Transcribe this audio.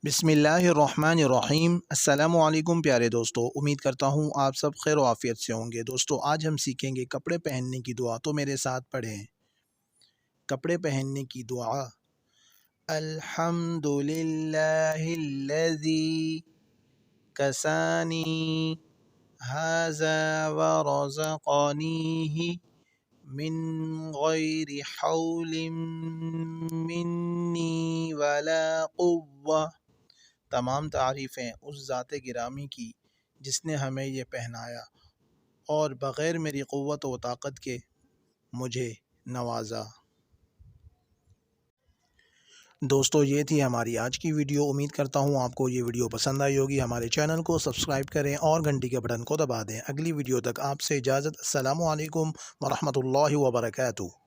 بسم اللہ الرحمن الرحیم۔ السلام علیکم پیارے دوستو، امید کرتا ہوں آپ سب خیر و عافیت سے ہوں گے۔ دوستو آج ہم سیکھیں گے کپڑے پہننے کی دعا، تو میرے ساتھ پڑھیں۔ کپڑے پہننے کی دعا: الحمد للہ الذی کسانی ھذا ورزقنیہ من غیر حول منی ولا قوة۔ تمام تعریفیں اس ذات گرامی کی جس نے ہمیں یہ پہنایا اور بغیر میری قوت و طاقت کے مجھے نوازا۔ دوستو یہ تھی ہماری آج کی ویڈیو۔ امید کرتا ہوں آپ کو یہ ویڈیو پسند آئی ہوگی۔ ہمارے چینل کو سبسکرائب کریں اور گھنٹی کے بٹن کو دبا دیں۔ اگلی ویڈیو تک آپ سے اجازت۔ السلام علیکم ورحمۃ اللہ وبرکاتہ۔